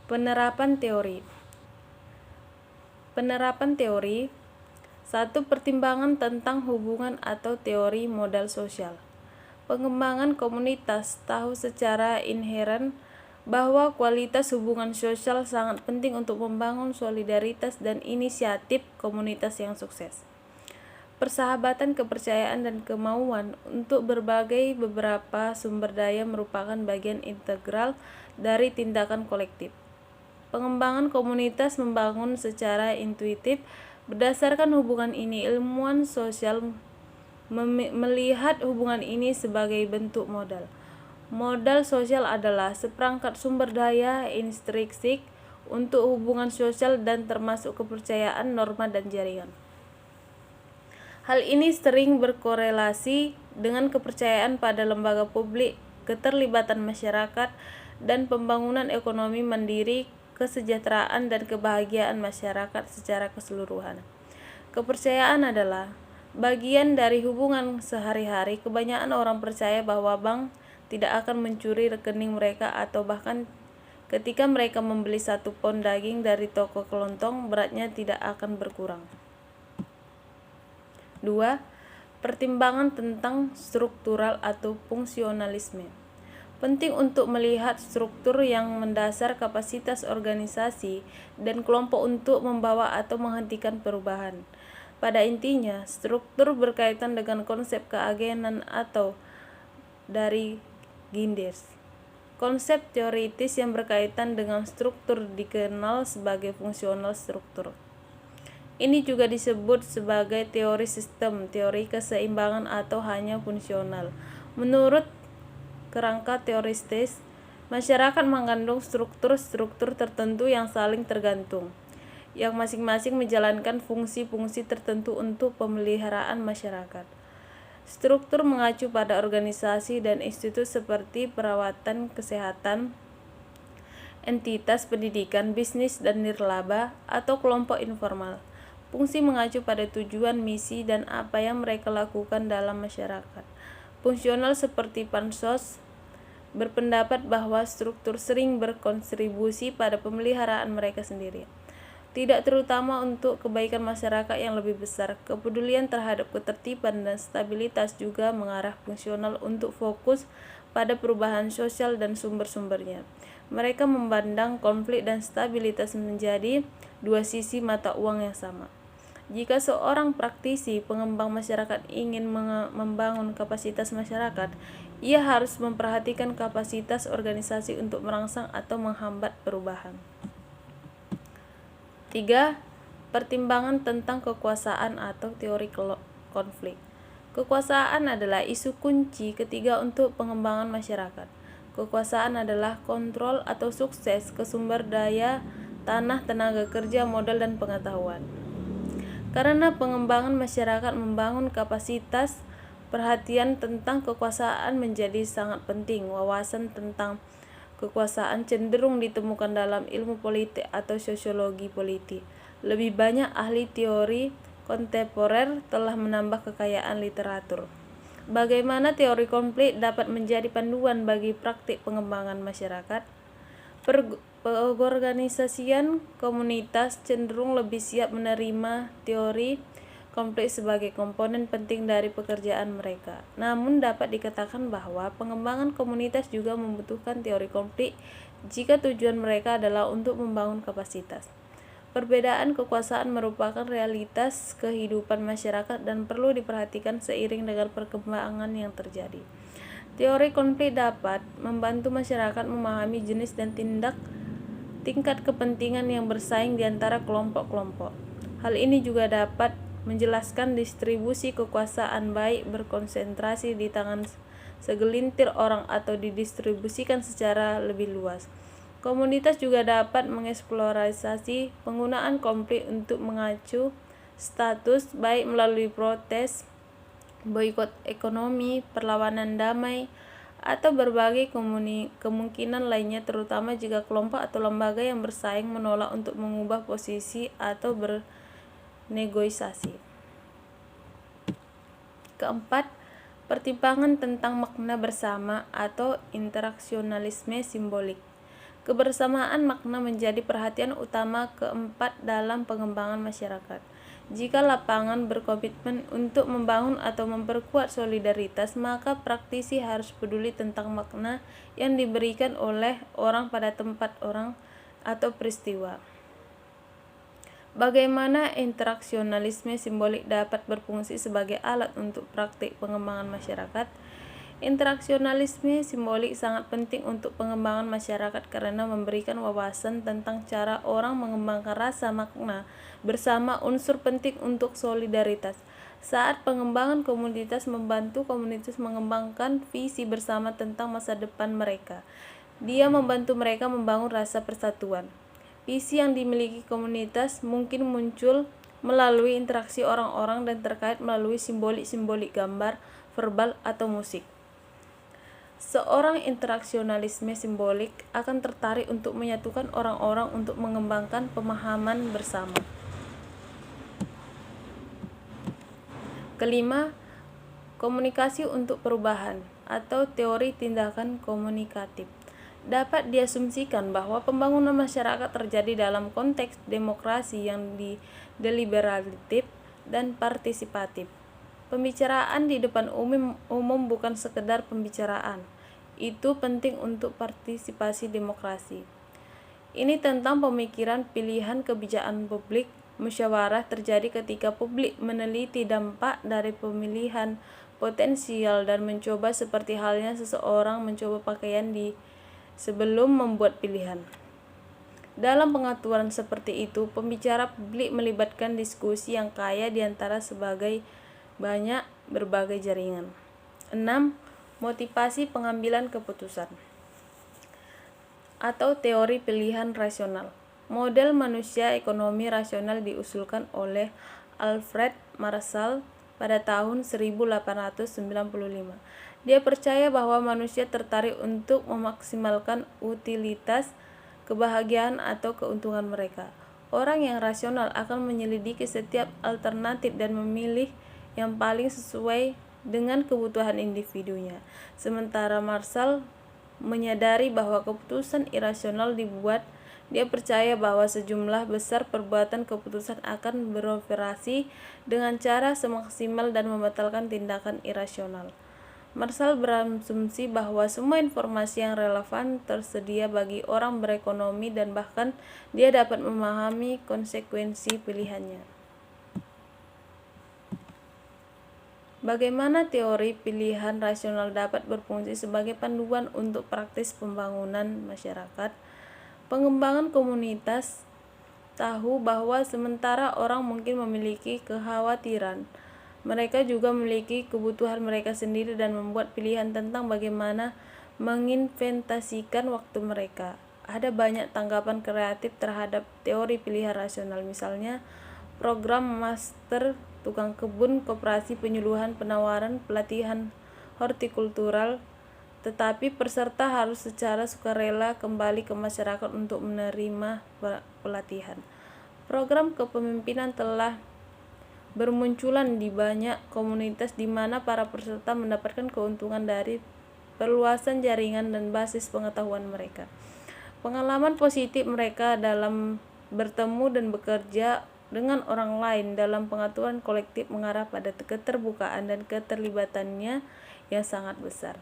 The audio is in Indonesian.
Penerapan teori. Penerapan teori. 1. Pertimbangan tentang hubungan atau teori modal sosial. Pengembangan komunitas tahu secara inheren bahwa kualitas hubungan sosial sangat penting untuk membangun solidaritas dan inisiatif komunitas yang sukses. Persahabatan, kepercayaan, dan kemauan untuk berbagai beberapa sumber daya merupakan bagian integral dari tindakan kolektif. Pengembangan komunitas membangun secara intuitif. Berdasarkan hubungan ini, ilmuwan sosial melihat hubungan ini sebagai bentuk modal. Modal sosial adalah seperangkat sumber daya intrinsik untuk hubungan sosial dan termasuk kepercayaan, norma, dan jaringan. Hal ini sering berkorelasi dengan kepercayaan pada lembaga publik, keterlibatan masyarakat, dan pembangunan ekonomi mandiri, kesejahteraan, dan kebahagiaan masyarakat secara keseluruhan. Kepercayaan adalah bagian dari hubungan sehari-hari. Kebanyakan orang percaya bahwa bank tidak akan mencuri rekening mereka, atau bahkan ketika mereka membeli 1 pon daging dari toko kelontong, beratnya tidak akan berkurang. 2. Pertimbangan tentang struktural atau fungsionalisme. Penting untuk melihat struktur yang mendasar kapasitas organisasi dan kelompok untuk membawa atau menghentikan perubahan. Pada intinya, struktur berkaitan dengan konsep keagenan atau dari Ginders. Konsep teoritis yang berkaitan dengan struktur dikenal sebagai fungsional struktur. Ini juga disebut sebagai teori sistem, teori keseimbangan, atau hanya fungsional. Menurut kerangka teoritis, masyarakat mengandung struktur-struktur tertentu yang saling tergantung, yang masing-masing menjalankan fungsi-fungsi tertentu untuk pemeliharaan masyarakat. Struktur mengacu pada organisasi dan institusi seperti perawatan kesehatan, entitas pendidikan, bisnis, dan nirlaba atau kelompok informal. Fungsi mengacu pada tujuan, misi, dan apa yang mereka lakukan dalam masyarakat. Fungsional seperti pansos berpendapat bahwa struktur sering berkontribusi pada pemeliharaan mereka sendiri, tidak terutama untuk kebaikan masyarakat yang lebih besar. Kepedulian terhadap ketertiban dan stabilitas juga mengarah fungsional untuk fokus pada perubahan sosial dan sumber-sumbernya. Mereka memandang konflik dan stabilitas menjadi 2 sisi mata uang yang sama. Jika seorang praktisi pengembang masyarakat ingin membangun kapasitas masyarakat, ia harus memperhatikan kapasitas organisasi untuk merangsang atau menghambat perubahan. 3. Pertimbangan tentang kekuasaan atau teori konflik. Kekuasaan adalah isu kunci ketiga untuk pengembangan masyarakat. Kekuasaan adalah kontrol atau sukses ke sumber daya, tanah, tenaga kerja, modal, dan pengetahuan. Karena pengembangan masyarakat membangun kapasitas, perhatian tentang kekuasaan menjadi sangat penting. Wawasan tentang kekuasaan cenderung ditemukan dalam ilmu politik atau sosiologi politik. Lebih banyak ahli teori kontemporer telah menambah kekayaan literatur. Bagaimana teori konflik dapat menjadi panduan bagi praktik pengembangan masyarakat? Pengorganisasian komunitas cenderung lebih siap menerima teori konflik sebagai komponen penting dari pekerjaan mereka. Namun dapat dikatakan bahwa pengembangan komunitas juga membutuhkan teori konflik jika tujuan mereka adalah untuk membangun kapasitas. Perbedaan kekuasaan merupakan realitas kehidupan masyarakat dan perlu diperhatikan seiring dengan perkembangan yang terjadi. Teori konflik dapat membantu masyarakat memahami jenis dan tingkat kepentingan yang bersaing di antara kelompok-kelompok. Hal ini juga dapat menjelaskan distribusi kekuasaan, baik berkonsentrasi di tangan segelintir orang atau didistribusikan secara lebih luas. Komunitas juga dapat mengeksplorasi penggunaan konflik untuk mengacu status, baik melalui protes, boikot ekonomi, perlawanan damai, atau berbagai kemungkinan lainnya, terutama jika kelompok atau lembaga yang bersaing menolak untuk mengubah posisi atau bernegosiasi. Keempat, pertimbangan tentang makna bersama atau interaksionalisme simbolik. Kebersamaan makna menjadi perhatian utama keempat dalam pengembangan masyarakat. Jika lapangan berkomitmen untuk membangun atau memperkuat solidaritas, maka praktisi harus peduli tentang makna yang diberikan oleh orang pada tempat orang atau peristiwa. Bagaimana interaksionalisme simbolik dapat berfungsi sebagai alat untuk praktik pengembangan masyarakat? Interaksionalisme simbolik sangat penting untuk pengembangan masyarakat karena memberikan wawasan tentang cara orang mengembangkan rasa makna bersama, unsur penting untuk solidaritas. Saat pengembangan komunitas membantu komunitas mengembangkan visi bersama tentang masa depan mereka. Dia membantu mereka membangun rasa persatuan. Visi yang dimiliki komunitas mungkin muncul melalui interaksi orang-orang dan terkait melalui simbolik-simbolik gambar, verbal, atau musik. Seorang interaksionalisme simbolik akan tertarik untuk menyatukan orang-orang untuk mengembangkan pemahaman bersama. Kelima, komunikasi untuk perubahan atau teori tindakan komunikatif. Dapat diasumsikan bahwa pembangunan masyarakat terjadi dalam konteks demokrasi yang deliberatif dan partisipatif. Pembicaraan di depan umum bukan sekedar pembicaraan. Itu penting untuk partisipasi demokrasi. Ini tentang pemikiran pilihan kebijakan publik. Musyawarah terjadi ketika publik meneliti dampak dari pemilihan potensial dan mencoba seperti halnya seseorang mencoba pakaian sebelum membuat pilihan. Dalam pengaturan seperti itu, pembicara publik melibatkan diskusi yang kaya di antara berbagai jaringan. 6. Motivasi pengambilan keputusan atau teori pilihan rasional. Model manusia ekonomi rasional diusulkan oleh Alfred Marshall pada tahun 1895. Dia percaya bahwa manusia tertarik untuk memaksimalkan utilitas, kebahagiaan, atau keuntungan mereka. Orang yang rasional akan menyelidiki setiap alternatif dan memilih yang paling sesuai dengan kebutuhan individunya. Sementara Marshall menyadari bahwa keputusan irasional dibuat. Dia percaya bahwa sejumlah besar perbuatan keputusan akan beroperasi dengan cara semaksimal dan membatalkan tindakan irasional. Marshall berasumsi bahwa semua informasi yang relevan tersedia bagi orang berekonomi dan bahkan dia dapat memahami konsekuensi pilihannya. Bagaimana teori pilihan rasional dapat berfungsi sebagai panduan untuk praktis pembangunan masyarakat? Pengembangan komunitas tahu bahwa sementara orang mungkin memiliki kekhawatiran, mereka juga memiliki kebutuhan mereka sendiri dan membuat pilihan tentang bagaimana menginvestasikan waktu mereka. Ada banyak tanggapan kreatif terhadap teori pilihan rasional, misalnya program master tukang kebun, koperasi penyuluhan, penawaran pelatihan hortikultural, tetapi peserta harus secara sukarela kembali ke masyarakat untuk menerima pelatihan. Program kepemimpinan telah bermunculan di banyak komunitas di mana para peserta mendapatkan keuntungan dari perluasan jaringan dan basis pengetahuan mereka. Pengalaman positif mereka dalam bertemu dan bekerja dengan orang lain dalam pengaturan kolektif mengarah pada keterbukaan dan keterlibatannya yang sangat besar.